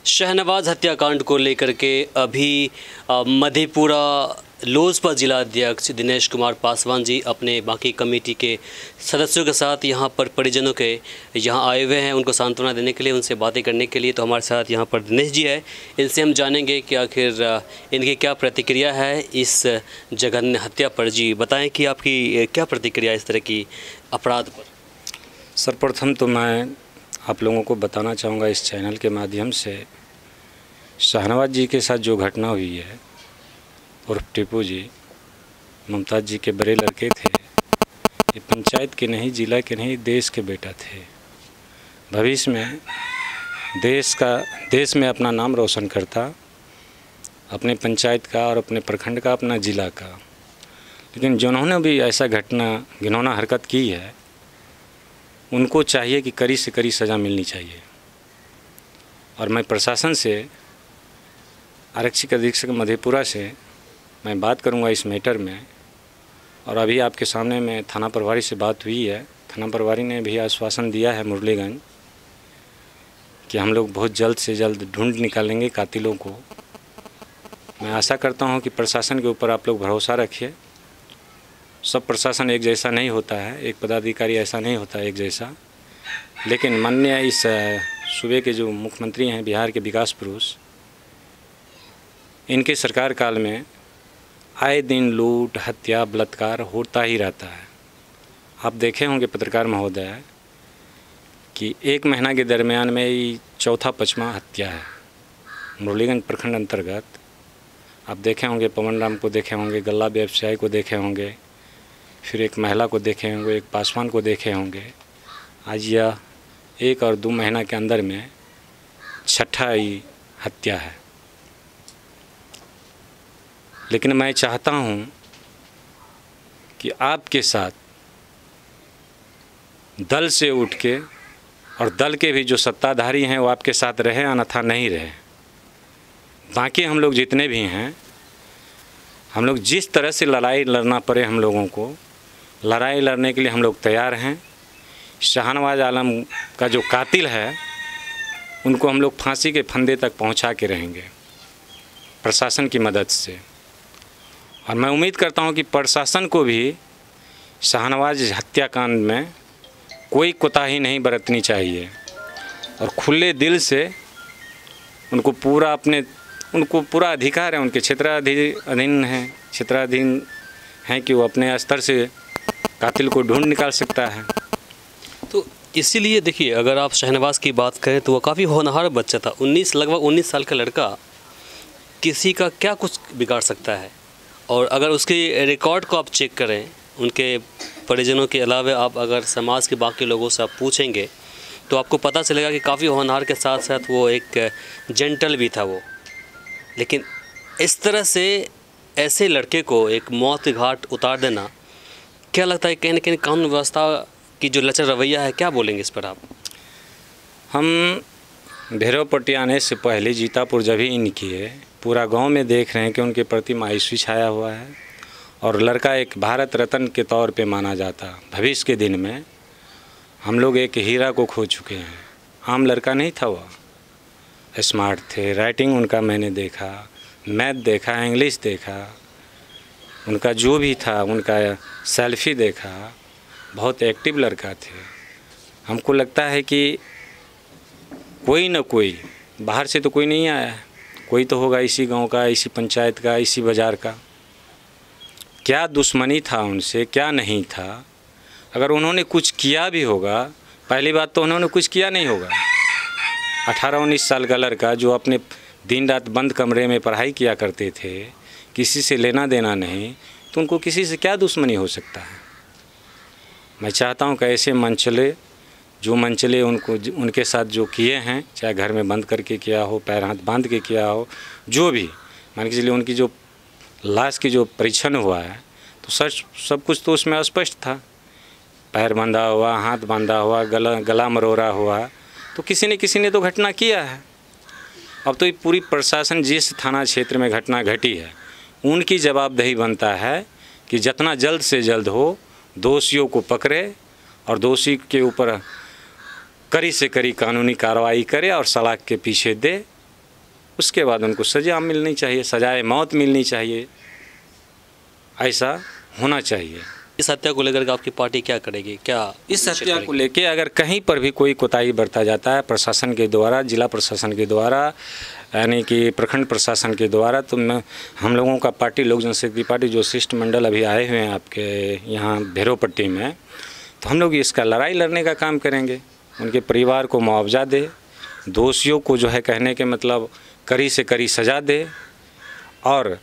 शहनवाज हत्याकांड को लेकर के अभी मधेपुरा लोजपा जिला अध्यक्ष दिनेश कुमार पासवान जी अपने बाकी कमेटी के सदस्यों के साथ यहाँ पर परिजनों के यहाँ आए हुए हैं, उनको सांत्वना देने के लिए, उनसे बातें करने के लिए। तो हमारे साथ यहाँ पर दिनेश जी है, इनसे हम जानेंगे कि आखिर इनकी क्या प्रतिक्रिया है इस जघन्य हत्या पर। जी बताएं कि आपकी क्या प्रतिक्रिया इस तरह की अपराध पर। सर्वप्रथम तो मैं आप लोगों को बताना चाहूँगा इस चैनल के माध्यम से, शहनवाज जी के साथ जो घटना हुई है उर्फ टीपू जी, मुमताज़ जी के बड़े लड़के थे। ये पंचायत के नहीं, जिला के नहीं, देश के बेटा थे। भविष्य में देश में अपना नाम रोशन करता, अपने पंचायत का और अपने प्रखंड का, अपना जिला का। लेकिन जिन्होंने भी ऐसा घिनौना हरकत की है, उनको चाहिए कि कड़ी से कड़ी सज़ा मिलनी चाहिए। और मैं प्रशासन से, आरक्षी अधीक्षक मधेपुरा से मैं बात करूंगा इस मैटर में। और अभी आपके सामने में थाना प्रभारी से बात हुई है। थाना प्रभारी ने भी आश्वासन दिया है मुरलीगंज कि हम लोग बहुत जल्द से जल्द ढूंढ निकालेंगे कातिलों को। मैं आशा करता हूं कि प्रशासन के ऊपर आप लोग भरोसा रखिए। सब प्रशासन एक जैसा नहीं होता है, एक पदाधिकारी ऐसा नहीं होता एक जैसा। लेकिन माननीय इस सूबे के जो मुख्यमंत्री हैं, बिहार के विकास पुरुष, इनके सरकार काल में आए दिन लूट, हत्या, बलात्कार होता ही रहता है। आप देखे होंगे पत्रकार महोदय कि 1 महीना के दरमियान में ये चौथा 5वां हत्या है मुरलीगंज प्रखंड अंतर्गत। आप देखे होंगे पवन राम को देखे होंगे, गल्ला व्यवसायी को देखे होंगे, फिर एक महिला को देखे होंगे, एक पासवान को देखे होंगे। आज यह 1 और 2 महीना के अंदर में 6ठा हत्या है। लेकिन मैं चाहता हूं कि आपके साथ दल से उठ के, और दल के भी जो सत्ताधारी हैं वो आपके साथ रहे, अन्यथा नहीं रहे। बाकी हम लोग जितने भी हैं, हम लोग जिस तरह से लड़ाई लड़ना पड़े हम लोगों को, लड़ाई लड़ने के लिए हम लोग तैयार हैं। शहनवाज आलम का जो कातिल है उनको हम लोग फांसी के फंदे तक पहुंचा के रहेंगे प्रशासन की मदद से। और मैं उम्मीद करता हूं कि प्रशासन को भी शहनवाज हत्याकांड में कोई कोताही नहीं बरतनी चाहिए और खुले दिल से उनको पूरा अधिकार है, उनके क्षेत्राधीन हैं कि वो अपने स्तर से कातिल को ढूंढ निकाल सकता है। तो इसीलिए देखिए, अगर आप शहनवाज की बात करें तो वो काफ़ी होनहार बच्चा था। लगभग 19 साल का लड़का किसी का क्या कुछ बिगाड़ सकता है। और अगर उसके रिकॉर्ड को आप चेक करें, उनके परिजनों के अलावा आप अगर समाज के बाकी लोगों से आप पूछेंगे तो आपको पता चलेगा कि काफ़ी होनहार के साथ साथ वो एक जेंटल भी था वो। लेकिन इस तरह से ऐसे लड़के को एक मौत के घाट उतार देना, क्या लगता है कहीं ना कहीं कानून व्यवस्था की जो लचर रवैया है, क्या बोलेंगे इस पर आप? हम भैरवपट्टी आने से पहले जीतापुर जब ही इन किए, पूरा गांव में देख रहे हैं कि उनके प्रति मायूसी छाया हुआ है। और लड़का एक भारत रत्न के तौर पे माना जाता। भविष्य के दिन में हम लोग एक हीरा को खो चुके हैं। आम लड़का नहीं था वो, स्मार्ट थे। राइटिंग उनका मैंने देखा, मैथ देखा, इंग्लिश देखा, उनका जो भी था, उनका सेल्फी देखा, बहुत एक्टिव लड़का थे। हमको लगता है कि कोई न कोई, बाहर से तो कोई नहीं आया है, कोई तो होगा इसी गांव का, इसी पंचायत का, इसी बाज़ार का। क्या दुश्मनी था उनसे, क्या नहीं था। अगर उन्होंने कुछ किया भी होगा, पहली बात तो उन्होंने कुछ किया नहीं होगा। 18-19 साल का लड़का जो अपने दिन रात बंद कमरे में पढ़ाई किया करते थे, किसी से लेना देना नहीं, तो उनको किसी से क्या दुश्मनी हो सकता है। मैं चाहता हूँ कि ऐसे मंचले उनके साथ जो किए हैं, चाहे घर में बंद करके किया हो, पैर हाथ बांध के किया हो, जो भी मान के चलिए, उनकी जो लाश की जो परीक्षण हुआ है तो सब कुछ तो उसमें स्पष्ट था। पैर बांधा हुआ, हाथ बांधा हुआ, गला मरोड़ा हुआ, तो किसी ने तो घटना किया है। अब तो ये पूरी प्रशासन जिस थाना क्षेत्र में घटना घटी है, उनकी जवाबदेही बनता है कि जितना जल्द से जल्द हो दोषियों को पकड़े और दोषी के ऊपर कड़ी से कड़ी कानूनी कार्रवाई करे और सलाख के पीछे दे। उसके बाद उनको सज़ा मिलनी चाहिए, सजाए मौत मिलनी चाहिए, ऐसा होना चाहिए। इस हत्या को लेकर के आपकी पार्टी क्या करेगी? क्या इस हत्या को लेके अगर कहीं पर भी कोई कोताही बरता जाता है प्रशासन के द्वारा, जिला प्रशासन के द्वारा, यानी कि प्रखंड प्रशासन के द्वारा, तो हम लोगों का पार्टी लोक जनशक्ति पार्टी जो शिष्टमंडल अभी आए हुए हैं आपके यहाँ भेरोपट्टी में, तो हम लोग इसका लड़ाई लड़ने का काम करेंगे। उनके परिवार को मुआवजा दे, दोषियों को जो है कहने के मतलब कड़ी से कड़ी सज़ा दे, और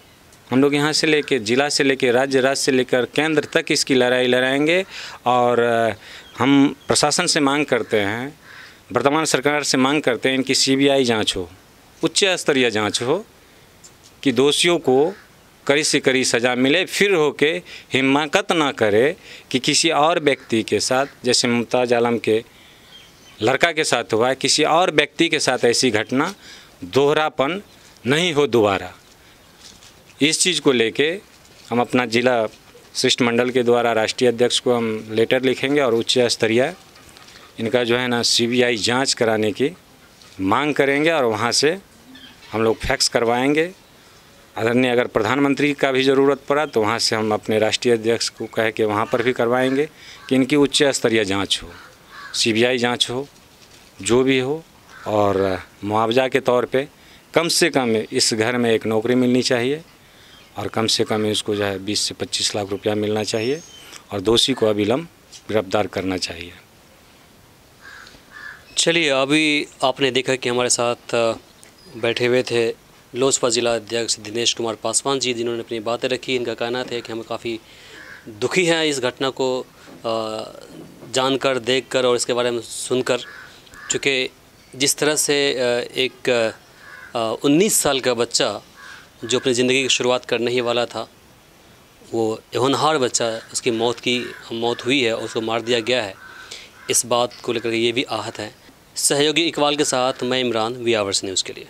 हम लोग यहाँ से लेके जिला से लेके राज्य से लेकर केंद्र तक इसकी लड़ाई लड़ाएंगे। और हम प्रशासन से मांग करते हैं, वर्तमान सरकार से मांग करते हैं, इनकी CBI जांच हो, उच्च स्तरीय जांच हो, कि दोषियों को कड़ी से कड़ी सज़ा मिले, फिर हो के हिम्मत ना करे कि किसी और व्यक्ति के साथ, जैसे मुमताज़ आलम के लड़का के साथ हुआ है, किसी और व्यक्ति के साथ ऐसी घटना दोहरापन नहीं हो दोबारा। इस चीज़ को लेके हम अपना जिला शिष्टमंडल के द्वारा राष्ट्रीय अध्यक्ष को हम लेटर लिखेंगे और उच्च स्तरीय इनका जो है ना CBI जांच कराने की मांग करेंगे, और वहाँ से हम लोग फैक्स करवाएंगे। आदरणीय अगर प्रधानमंत्री का भी ज़रूरत पड़ा तो वहाँ से हम अपने राष्ट्रीय अध्यक्ष को कह के वहाँ पर भी करवाएंगे कि इनकी उच्च स्तरीय जाँच हो, CBI जाँच हो, जो भी हो, और मुआवजा के तौर पे कम से कम इस घर में एक नौकरी मिलनी चाहिए, और कम से कम इसको जो है 20 से 25 लाख रुपया मिलना चाहिए, और दोषी को अविलंब गिरफ्तार करना चाहिए। चलिए, अभी आपने देखा कि हमारे साथ बैठे हुए थे लोजपा जिला अध्यक्ष दिनेश कुमार पासवान जी, जिन्होंने अपनी बातें रखी। इनका कहना था कि हम काफ़ी दुखी हैं इस घटना को जानकर, देखकर और इसके बारे में सुनकर, चूँकि जिस तरह से एक 19 साल का बच्चा जो अपनी ज़िंदगी की शुरुआत करने ही वाला था, वो होनहार बच्चा, उसकी मौत हुई है और उसको मार दिया गया है। इस बात को लेकर ये भी आहत है। सहयोगी इकबाल के साथ मैं इमरान, वी आवर्स न्यूज़ के लिए।